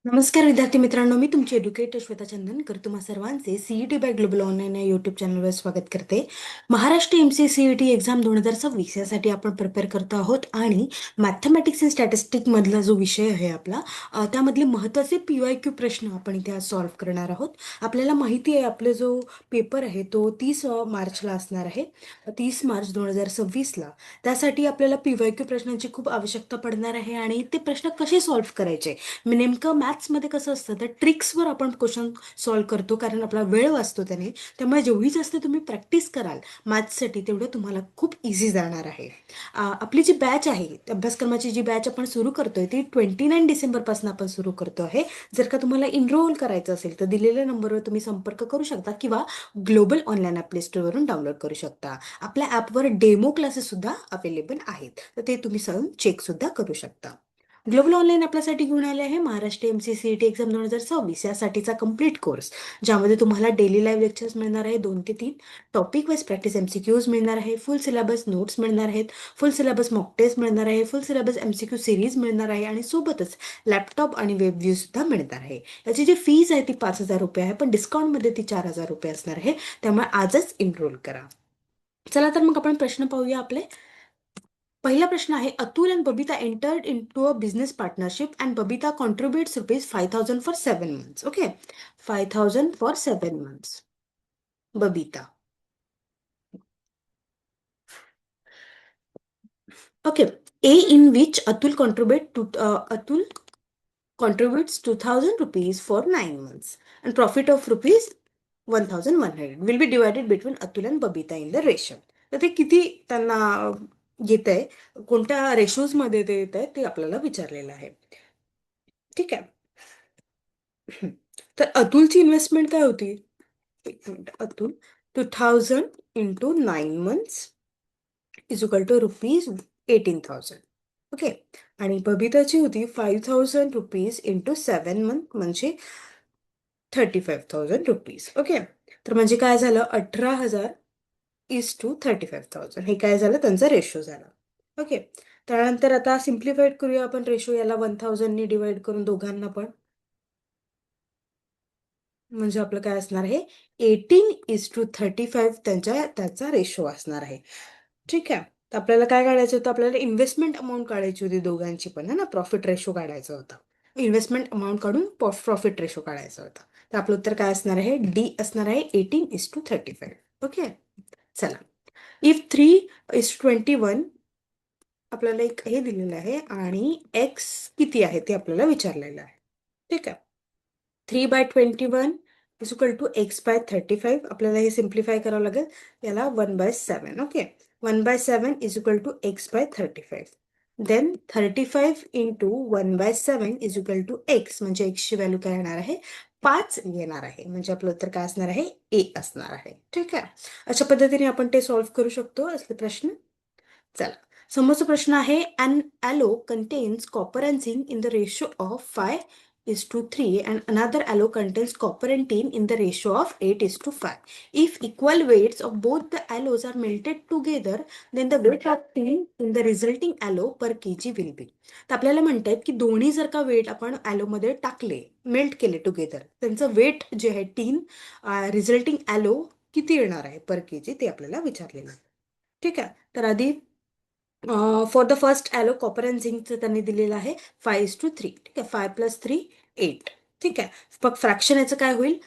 नमस्कार विद्यार्थी मित्रांनो, मी तुमची एड्युकेटर श्वेता चंदनकर तुम्हा सर्वांचे सीईटी बाय ग्लोबल ऑनलाईन या यूट्यूब चॅनलवर स्वागत करते. महाराष्ट्र एमसी सीईटी एक्झाम 2026 यासाठी आपण प्रिपेअर करतो आहोत आणि मॅथमॅटिक्स अँड स्टॅटिस्टिक मधला जो विषय आहे आपला त्यामधले महत्त्वाचे PYQ प्रश्न आपण इथे आज सॉल्व्ह करणार आहोत. आपल्याला माहिती आहे आपला जो पेपर आहे तो 30 मार्चला असणार आहे, 30 मार्च 2026ला. त्यासाठी आपल्याला PYQ प्रश्नांची खूप आवश्यकता पडणार आहे आणि ते प्रश्न कसे सॉल्व्ह करायचे. नेमकं मॅथ्समध्ये कसं असतं तर ट्रिक्सवर आपण क्वेश्चन सॉल्व्ह करतो, कारण आपला वेळ वाचतो त्याने. त्यामुळे जेवढी जास्त तुम्ही प्रॅक्टिस कराल मॅथ्ससाठी तेवढं तुम्हाला खूप इझी जाणार आहे. आपली जी बॅच आहे, अभ्यासक्रमाची जी बॅच आपण सुरू करतोय ती 29 डिसेंबरपासून आपण सुरू करतो आहे. जर का तुम्हाला इनरोल करायचं असेल तर दिलेल्या नंबरवर तुम्ही संपर्क करू शकता किंवा ग्लोबल ऑनलाईन ॲप प्ले स्टोअरवरून डाउनलोड करू शकता. आपल्या ॲपवर डेमो क्लासेस सुद्धा अवेलेबल आहेत, तर ते तुम्ही सहज चेक सुद्धा करू शकता. ग्लोबल ऑनलाईन आपल्यासाठी घेऊन आले आहे महाराष्ट्र एमसी सीईटी एक्झाम 2026 यासाठीचा कम्प्लीट कोर्स, ज्यामध्ये तुम्हाला डेली लाईव्ह लेक्चर्स मिळणार आहे 2 ते 3, टॉपिक वाईज प्रॅक्टिस MCQज मिळणार आहे, फुल सिलेबस नोट्स मिळणार आहेत, फुल सिलेबस मॉक टेस्ट मिळणार आहे, फुल सिलेबस MCQ सिरीज मिळणार आहे आणि सोबतच लॅपटॉप आणि वेब व्ह्यू सुद्धा मिळणार आहे. याची जी फीज आहे ती 5,000 रुपये आहे, पण डिस्काउंटमध्ये ती 4,000 रुपये असणार आहे. त्यामुळे आजच इनरोल करा. चला तर मग आपण प्रश्न पाहूया आपले. पहिला प्रश्न आहे, Atul and Babita entered into a business partnership and Babita contributes ₹5,000 for 7 months. Okay, 5,000 for 7 months. Babita. Okay. A in which Atul contributes ₹2,000 for 9 months and profit of ₹1,100 will be divided between Atul and Babita in the ratio. तर ते किती त्यांना येत आहे, कोणत्या ratios मध्ये ते येत आहे ते आपल्याला विचारलेलं आहे. ठीक आहे. तर अतुलची इन्व्हेस्टमेंट काय होती? एक minute. Atul 2,000 × 9 months is equal to ₹18,000. Okay. आणि बबिताची होती ₹5,000 × 7 months म्हणजे ₹35,000. ओके. तर म्हणजे काय झालं, 18,000 इज टू 35,000 हे काय झालं, त्यांचा रेशो झाला. ओके. त्यानंतर आता सिम्प्लिफाईड करूया आपण रेशो, याला 1,000 डिवाइड करून दोघांना पण, म्हणजे आपलं काय असणार आहे, 18:35 त्याचा रेशो असणार आहे. ठीक आहे. तर आपल्याला काय काढायचं होतं, आपल्याला इन्व्हेस्टमेंट अमाऊंट काढायची होती दोघांची पण, है ना, प्रॉफिट रेशो काढायचा होता. इन्व्हेस्टमेंट अमाऊंट काढून प्रॉफिट रेशो काढायचा होता. तर आपलं उत्तर काय असणार आहे, डी असणार आहे, 18:35. ओके. चला. इफ 3:21 आपल्याला एक हे दिलेलं आहे आणि एक्स किती आहे ते आपल्याला विचारलेलं आहे. ठीक आहे. 3/21 इज इक्वल टू x/35. आपल्याला हे सिम्प्लिफाय करावं लागेल, याला 1/7. Okay. 1/7 is equal to x/35. Then 35 into 1/7 is equal to x, म्हणजे एक्सची व्हॅल्यू काय येणार आहे, 5 येणार आहे. म्हणजे आपलं उत्तर काय असणार आहे, ए असणार आहे. ठीक आहे. अशा पद्धतीने आपण ते सॉल्व्ह करू शकतो असले प्रश्न. चला. समोरचा प्रश्न आहे, an alloy contains copper and zinc in the ratio of 5:3 and another alloy contains copper and tin in the ratio of 8:5. If equal weights of both the alloys are melted together, then the weight of tin in the resulting alloy per kg will be. तर आपल्याला म्हणतात की दोन्ही जर का weight आपण ॲलोमध्ये टाकले, melt केले टुगेदर, त्यांचं वेट जे आहे टीन रिझल्टिंग ॲलो किती येणार आहे पर केजी, ते आपल्याला विचारलेलं आहे. ठीक आहे. तर आधी for the first alloy copper and झिंकचं त्यांनी दिलेलं आहे 5:3. ठीक आहे. 5 + 3 8. ठीक आहे. मग फ्रॅक्शन याचं काय होईल,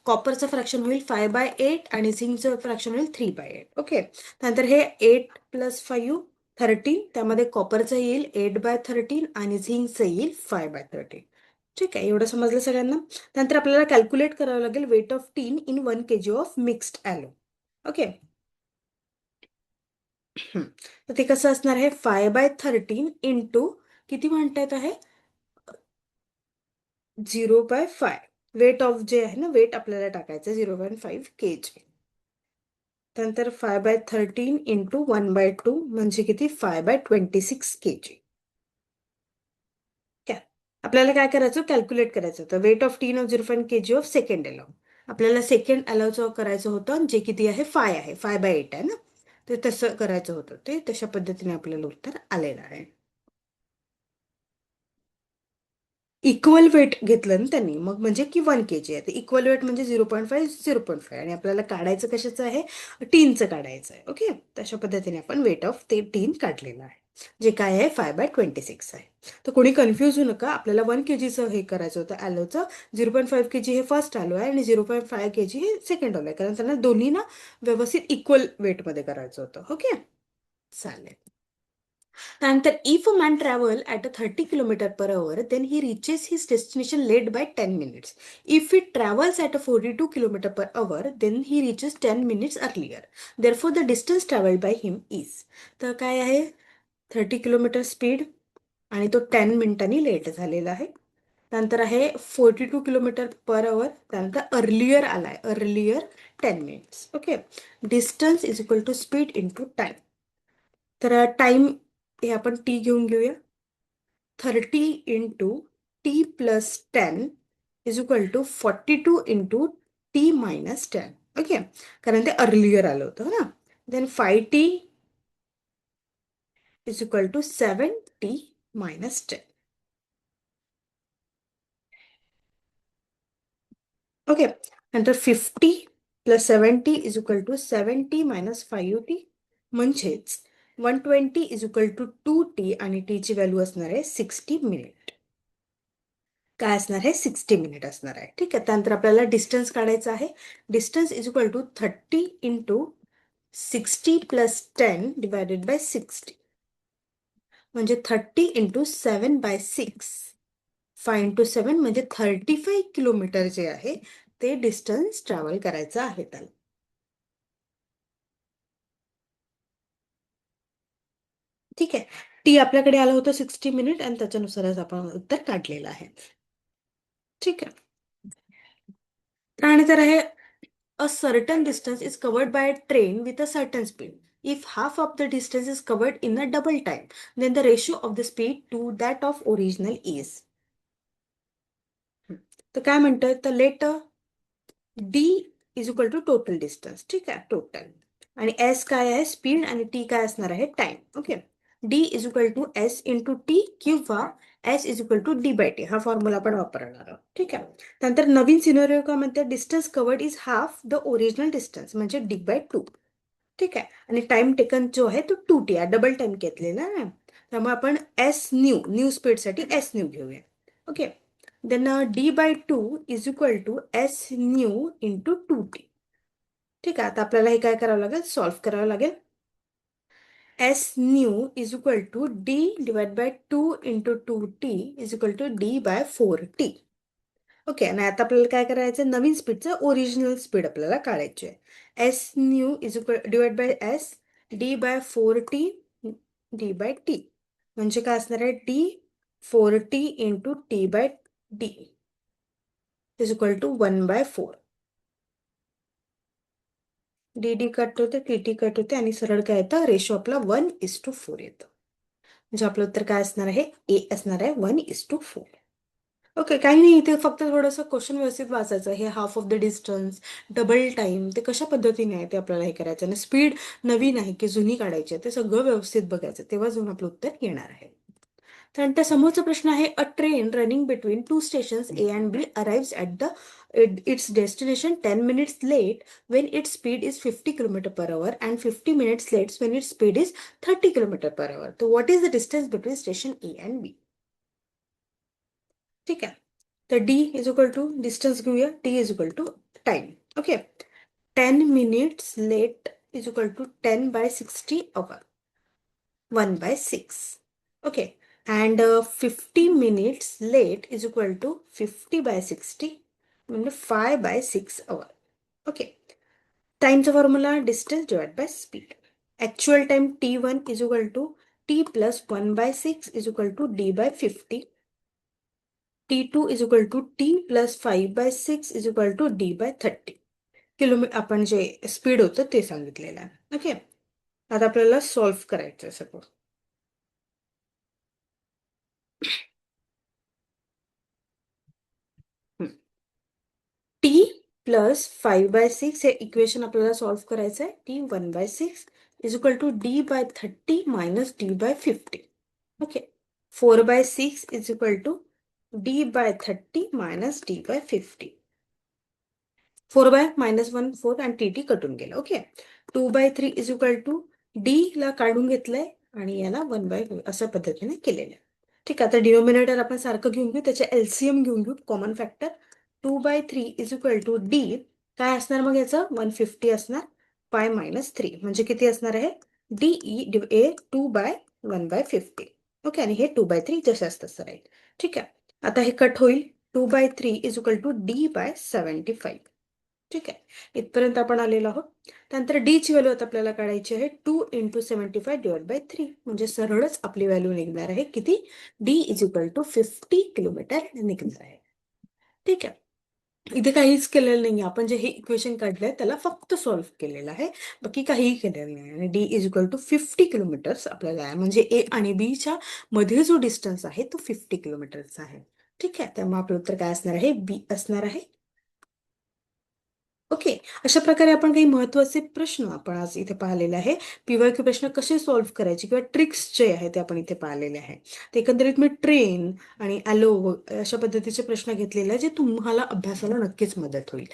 कॉपरचं फ्रॅक्शन होईल 5/8 आणि झिंकचं फ्रॅक्शन होईल 3/8. ओके. त्यानंतर हे 8 + 5 13, त्यामध्ये कॉपरचं येईल 8/13 आणि झिंकचं येईल 5/13. ठीक आहे. एवढं समजलं सगळ्यांना. त्यानंतर आपल्याला कॅल्क्युलेट करावं लागेल weight of tin in 1 kg of mixed alloy. Okay. तर ते कसं असणार आहे, 5/13 इंटू किती म्हणता येत आहे, 0/5. वेट ऑफ जे आहे ना, वेट आपल्याला टाकायचं 0.5 kg. त्यानंतर 5/13 इंटू 1/2 म्हणजे किती, 5/26 kg. काय आपल्याला काय करायचं, कॅल्क्युलेट करायचं होतं weight of tin of 0.5 kg of second alloy. आपल्याला सेकंड अलावचं करायचं होतं, जे किती आहे, 5 आहे, 5/8 आहे ना, ते तसं करायचं होतं. ते तशा पद्धतीने आपल्याला उत्तर आलेलं आहे. इक्वल वेट घेतलं ना त्यांनी, मग म्हणजे की 1 kg आहे. इक्वल वेट म्हणजे 0.5 आणि आपल्याला काढायचं कशाचं आहे, टीनचं काढायचं आहे. ओके, तशा पद्धतीने आपण वेट ऑफ ते टीन काढलेलं आहे, जे काय आहे 5/26 आहे. तर कोणी कन्फ्यूज होऊ नका, आपल्याला 1 kgचं हे करायचं होतं ॲलोचं. 0.5 kg हे फर्स्ट ॲलो आहे आणि 0.5 kg हे सेकंड ॲलो आहे, कारण त्यांना दोन्ही ना व्यवस्थित इक्वल वेटमध्ये करायचं होतं. ओके, चालेल. त्यानंतर if a man travel at a 30 km/h, then he reaches his destination late by 10 minutes. If he travels at a 42 km/h, then he reaches 10 minutes earlier. Therefore, the distance traveled by him is. तर काय आहे, 30 km speed आणि तो 10 मिनिटांनी late झालेला आहे. त्यानंतर आहे 42 km/h, त्यानंतर अर्लियर आलाय, earlier 10 minutes. Okay, distance is equal to speed into time. तर टाइम हे आपण टी घेऊन घेऊया. 30 into t plus 10 is equal to 42 into t minus 10. Okay, कारण ते अर्लियर आलं होतं ना. Then 5t is equal to 7t minus 10. Okay, नंतर 50 plus 70 is equal to 70 minus 5t, म्हणजेच 120 इज इक्वल टू 2t आणि t ची व्हॅल्यू असणार आहे 60 मिनिट. काय असणार आहे, 60 मिनिट असणार आहे. ठीक आहे, त्यानंतर आपल्याला डिस्टन्स काढायचं आहे. Distance is equal to 30 into 60 plus 10 divided by 60, म्हणजे 30 इंटू 7/6. 5 इंटू 7 म्हणजे 35 किलोमीटर जे आहे ते डिस्टन्स ट्रॅव्हल करायचं आहे त्याला. ठीक आहे, टी आपल्याकडे आलं होतं 60 मिनिट आणि त्याच्यानुसारच आपण उत्तर काढलेलं आहे. ठीक आहे, त्यानंतर आहे a certain distance is covered by a train with a certain speed. If half of the distance is covered in a double time, then the ratio of the speed to that of original is. तर काय म्हणतोय, तर let d is equal to total distance. ठीक आहे, total. आणि S काय आहे, speed, आणि टी काय असणार आहे, time. Okay, D is equal to S into T किंवा S is equal to D by T, हा फॉर्म्युला आपण वापरणार आहोत. ठीक आहे, त्यानंतर नवीन सिनेरिओ काय म्हणते, distance covered is half the original distance, म्हणजे डी/2. ठीक आहे, आणि टाइम टेकन जो आहे तो 2t आहे, डबल टाइम घेतलेला ना, त्यामुळे आपण एस न्यू, न्यू स्पीडसाठी एस न्यू घेऊया. Okay, then d/2 is equal to S new into 2t. ठीक आहे, आता आपल्याला हे काय करावं लागेल, सॉल्व्ह करावं लागेल. S new is equal to d divide by 2 into 2t is equal to d/4t. Okay, आणि आता आपल्याला काय करायचं, नवीन स्पीडचं ओरिजिनल स्पीड आपल्याला काढायची आहे. S new is equal divide by s d/4t d/t, म्हणजे काय असणार आहे, d/4t into t/d is equal to 1/4. D cut होते, टी कट होते, आणि सरळ काय येतं, रेशो आपला 1:4 येतं. म्हणजे आपलं उत्तर काय असणार आहे, ए असणार आहे, 1:4. ओके, काही नाही, इथे फक्त थोडंसं क्वेश्चन व्यवस्थित वाचायचं. हे half of the distance, double time, ते कशा पद्धतीने आहे ते आपल्याला हे करायचं, आणि स्पीड नवीन आहे की जुनी काढायची आहे ते सगळं व्यवस्थित बघायचं, तेव्हा जाऊन आपलं उत्तर येणार आहे. त्यानंतर समोरचा प्रश्न आहे, a train running between 2 stations A and B arrives at the its destination 10 minutes late when its speed is 50 km/h and 50 minutes late when its speed is 30 km/h. So what is the distance between station A and B? ठीक आहे, तर D is equal to distance घेऊया, T is equal to time. Okay, 10 minutes late is equal to 10/60 hour, 1/6. Okay, and 50 minutes late is equal to 50/60, म्हणजे 5/6 hour. Okay, टाइमचा formula distance divide by speed. Actual time t1 is equal to t plus 1/6 is equal to d/50. t2 is equal to t plus 5/6 is equal to d/30. Kilometre आपण जे speed होतं ते सांगितलेलं आहे. Okay, आता आपल्याला solve करायचं आहे सगळं. टी प्लस 5/6 हे इक्वेशन आपल्याला सॉल्व्ह करायचं आहे. T 1/6 is equal to d/30 minus d/50. Okay, 4/6 is equal to D/30 minus D/50. 4/-1 4 आणि टी कटून गेलं. Okay. 2/3 is equal to d ला काढून घेतलंय आणि याला 1/4 अशा पद्धतीने केलेलं आहे. ठीक आहे. आता डिनोमिनेटर आपण सारखं घेऊन घेऊ, त्याचे एलसीएम घेऊन घेऊ, common factor. 2/3 is equal to d काय असणार मग याचं 150 असणार. π-3 म्हणजे किती असणार आहे DE 2/1/50. ओके. आणि हे 2/3 जशाच तसं राहील. ठीक आहे. आता हे कट होईल. 2/3 इज इक्वल टू D/75. ठीक आहे. इथपर्यंत आपण आलेलो आहोत. त्यानंतर डी ची व्हॅल्यू आता आपल्याला काढायची आहे 2 × 75/3 म्हणजे सरळच आपली व्हॅल्यू निघणार आहे किती d is equal to 50 kilometre निघणार आहे. ठीक आहे. इथे काहीच केलेलं नाही. आपण जे हे इक्वेशन काढलंय त्याला फक्त सॉल्व्ह केलेलं आहे, बाकी काहीही केलेलं नाही. आणि d is equal to 50 kilometres आपल्याला आहे, म्हणजे ए आणि बी च्या मध्ये जो डिस्टन्स आहे तो 50 किलोमीटरचा आहे. ठीक आहे. त्यामुळे आपलं उत्तर काय असणार आहे बी असणार आहे. ओके. अशा प्रकारे आपण काही महत्वाचे प्रश्न आपण आज इथे पाहिलेले आहे. पीवायक्यू प्रश्न कसे सॉल्व्ह करायचे किंवा ट्रिक्स जे आहे ते आपण इथे पाहिलेले आहे. ते एकंदरीत मी ट्रेन आणि ॲलो अशा पद्धतीचे प्रश्न घेतलेले आहे जे तुम्हाला अभ्यासाला नक्कीच मदत होईल.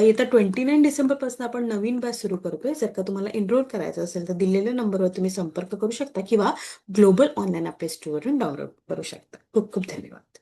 येत्या 29 डिसेंबरपासून आपण नवीन बॅच सुरू करतोय. जर का तुम्हाला एनरोल करायचं असेल तर दिलेल्या नंबरवर तुम्ही संपर्क करू शकता किंवा ग्लोबल ऑनलाईन अभ्यास टूरवरून डाउनलोड करू शकता. खूप खूप धन्यवाद.